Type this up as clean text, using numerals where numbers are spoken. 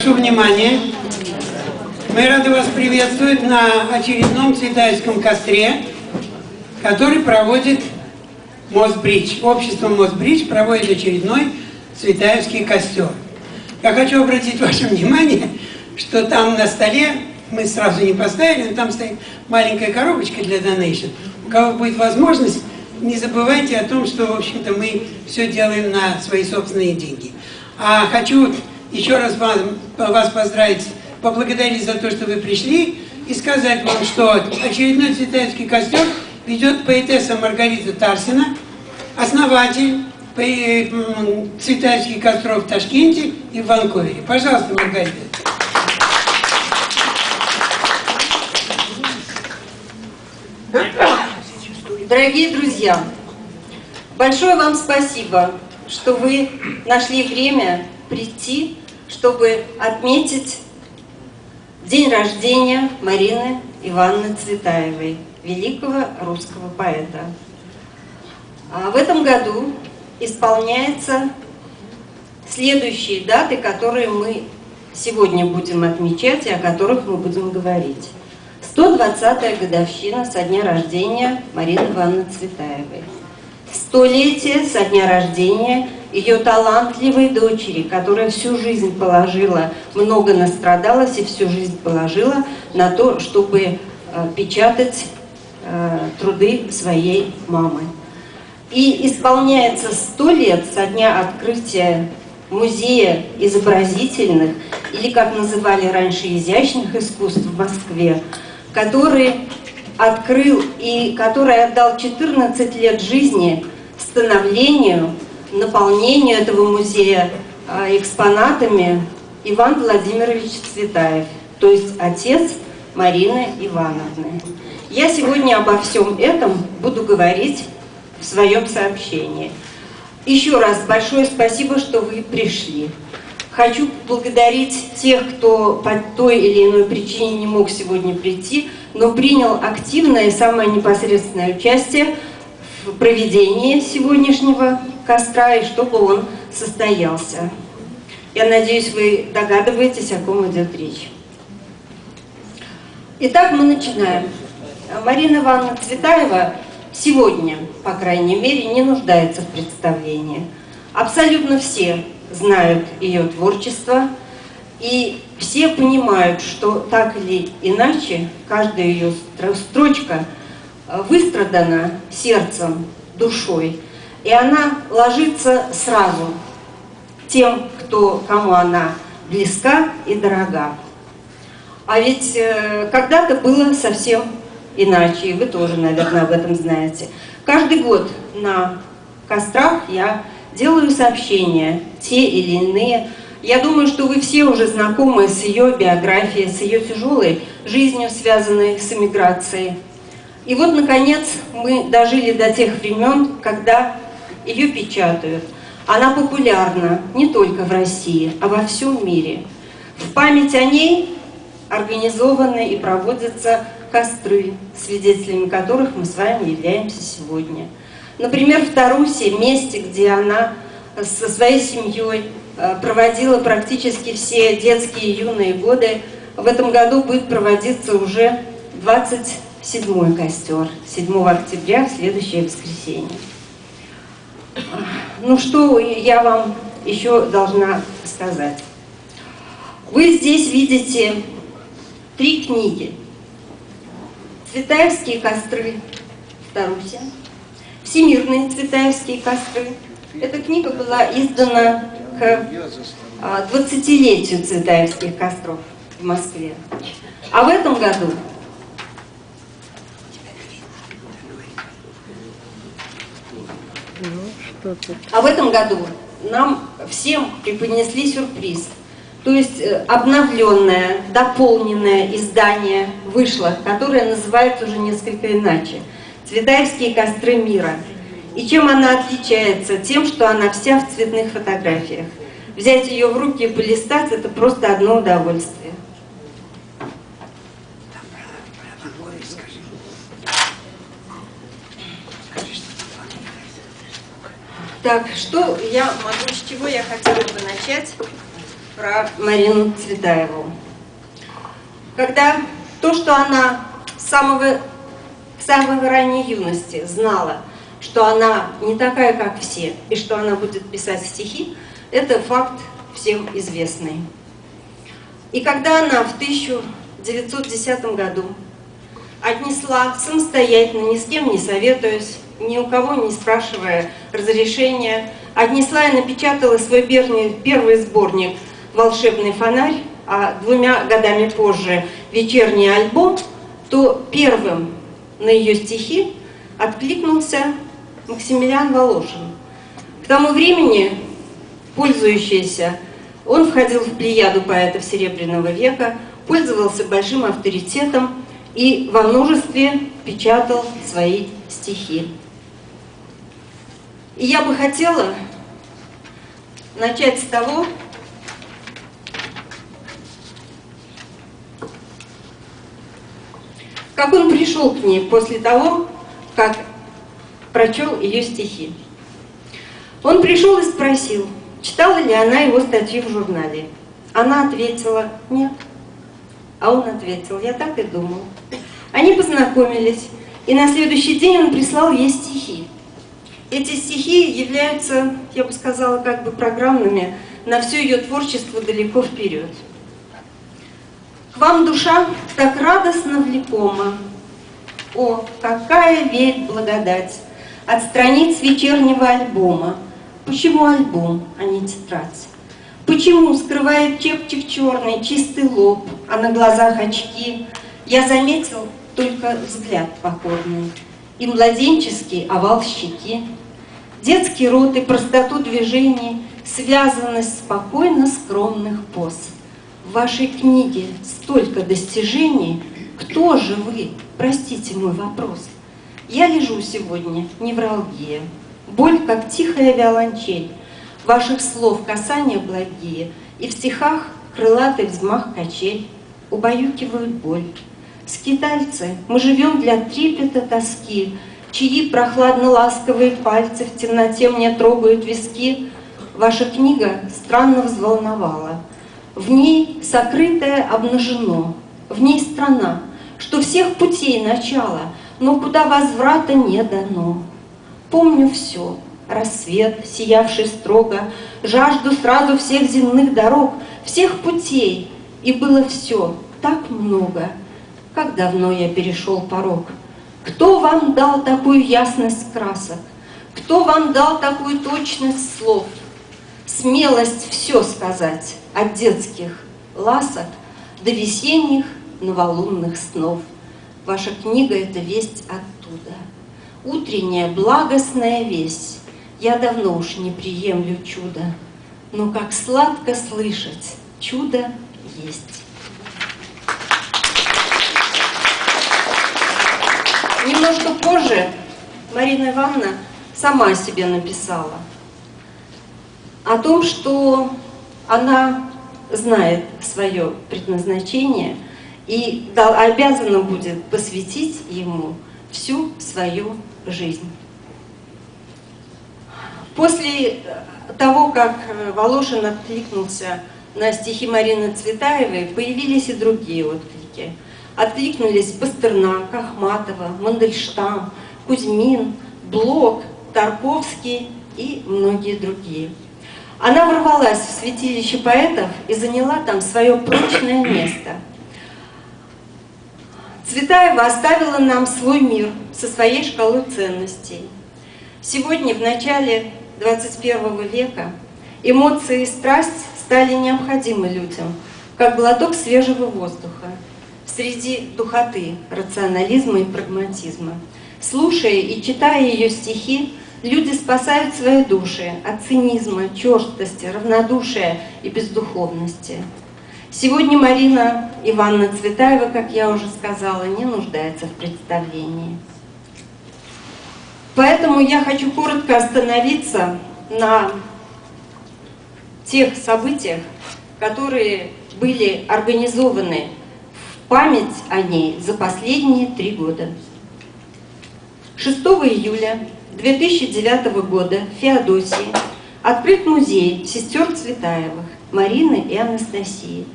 Прошу внимания. Мы рады вас приветствовать на очередном Цветаевском костре, который проводит Мосбридж. Общество Мосбридж проводит очередной Цветаевский костер. Я хочу обратить ваше внимание, что там на столе, мы сразу не поставили, но там стоит маленькая коробочка для донейшн. У кого будет возможность, не забывайте о том, что, в общем-то, мы все делаем на свои собственные деньги. А хочу еще раз вас поздравить, поблагодарить за то, что вы пришли, и сказать вам, что очередной Цветаевский костер ведет поэтесса Маргарита Тарсина, основатель Цветаевских костров в Ташкенте и в Ванкувере. Пожалуйста, Маргарита. Дорогие друзья, большое вам спасибо, что вы нашли время прийти, чтобы отметить день рождения Марины Ивановны Цветаевой, великого русского поэта. В этом году исполняются следующие даты, которые мы сегодня будем отмечать и о которых мы будем говорить. 120-я годовщина со дня рождения Марины Ивановны Цветаевой. 100-летие со дня рождения ее талантливой дочери, которая всю жизнь положила, много настрадалась и всю жизнь положила на то, чтобы печатать труды своей мамы. И исполняется 100 лет со дня открытия музея изобразительных, или, как называли раньше, изящных искусств в Москве, который открыл и который отдал 14 лет жизни становлению, наполнению этого музея экспонатами Иван Владимирович Цветаев, то есть отец Марины Ивановны. Я сегодня обо всем этом буду говорить в своем сообщении. Еще раз большое спасибо, что вы пришли. Хочу поблагодарить тех, кто по той или иной причине не мог сегодня прийти, но принял активное и самое непосредственное участие в проведении сегодняшнего костра и чтобы он состоялся. Я надеюсь, вы догадываетесь, о ком идет речь. Итак, мы начинаем. Марина Ивановна Цветаева сегодня, по крайней мере, не нуждается в представлении. Абсолютно все знают ее творчество, и все понимают, что так или иначе каждая ее строчка выстрадана сердцем, душой, и она ложится сразу тем, кому она близка и дорога. А ведь когда-то было совсем иначе, и вы тоже, наверное, об этом знаете. Каждый год на кострах я делаю сообщения, те или иные. Я думаю, что вы все уже знакомы с ее биографией, с ее тяжелой жизнью, связанной с эмиграцией. И вот, наконец, мы дожили до тех времен, когда ее печатают. Она популярна не только в России, а во всем мире. В память о ней организованы и проводятся костры, свидетелями которых мы с вами являемся сегодня. Например, в Тарусе, месте, где она со своей семьей проводила практически все детские и юные годы, в этом году будет проводиться уже 27-й костер, 7 октября, в следующее воскресенье. Ну что я вам еще должна сказать? Вы здесь видите 3 книги. «Цветаевские костры» в Тарусе, «Всемирные Цветаевские костры». Эта книга была издана к 20-летию Цветаевских костров в Москве. А в этом году нам всем преподнесли сюрприз. То есть обновленное, дополненное издание вышло, которое называется уже несколько иначе. «Цветаевские костры мира». И чем она отличается? Тем, что она вся в цветных фотографиях. Взять ее в руки и полистать — это просто одно удовольствие. Так, что я могу, с чего я хотела бы начать? про Марину Цветаеву. Когда то, что она с самой ранней юности знала, что она не такая, как все, и что она будет писать стихи, это факт всем известный. И когда она в 1910 году отнесла самостоятельно, ни с кем не советуясь, ни у кого не спрашивая разрешения, отнесла и напечатала свой первый сборник «Волшебный фонарь», а 2 годами позже «Вечерний альбом», то первым на ее стихи откликнулся Максимилиан Волошин. К тому времени, пользующийся, он входил в плеяду поэтов Серебряного века, пользовался большим авторитетом и во множестве печатал свои стихи. И я бы хотела начать с того, как он пришел к ней после того, как прочел ее стихи. Он пришел и спросил, читала ли она его статьи в журнале. Она ответила «нет». А он ответил «я так и думал». Они познакомились, и на следующий день он прислал ей стихи. Эти стихи являются, я бы сказала, как бы программными на все ее творчество далеко вперед. К вам душа так радостно влекома. О, какая веет благодать от страниц вечернего альбома. Почему альбом, а не тетрадь? Почему скрывает чепчик черный, чистый лоб, а на глазах очки? Я заметил только взгляд покорный и младенческий овал щеки. Детский рот и простоту движений, связанность спокойно скромных поз. В вашей книге столько достижений. Кто же вы? Простите мой вопрос. Я лежу сегодня, невралгия. Боль, как тихая виолончель. Ваших слов касания благие, и в стихах крылатый взмах качель убаюкивают боль. Скитальцы, мы живем для трепета тоски, чьи прохладно-ласковые пальцы в темноте мне трогают виски. Ваша книга странно взволновала. В ней сокрытое обнажено, в ней страна, что всех путей начало, но куда возврата не дано. Помню все, рассвет, сиявший строго, жажду сразу всех земных дорог, всех путей, и было все так много. Как давно я перешел порог. Кто вам дал такую ясность красок? Кто вам дал такую точность слов? Смелость все сказать, от детских ласок до весенних новолунных снов. Ваша книга — это весть оттуда. Утренняя благостная весть. Я давно уж не приемлю чудо, но как сладко слышать, чудо есть. Немножко позже Марина Ивановна сама о себе написала. О том, что она знает свое предназначение и обязана будет посвятить ему всю свою жизнь. После того, как Волошин откликнулся на стихи Марины Цветаевой, появились и другие отклики. Откликнулись Пастернак, Ахматова, Мандельштам, Кузьмин, Блок, Тарковский и многие другие. Она ворвалась в святилище поэтов и заняла там свое прочное место. Цветаева оставила нам свой мир со своей шкалой ценностей. Сегодня, в начале 21 века, эмоции и страсть стали необходимы людям, как глоток свежего воздуха среди духоты, рационализма и прагматизма. Слушая и читая ее стихи, люди спасают свои души от цинизма, черстости, равнодушия и бездуховности. Сегодня Марина Ивановна Цветаева, как я уже сказала, не нуждается в представлении. Поэтому я хочу коротко остановиться на тех событиях, которые были организованы в память о ней за последние 3 года. 6 июля 2009 года в Феодосии Открыт музей сестер Цветаевых Марины и Анастасии.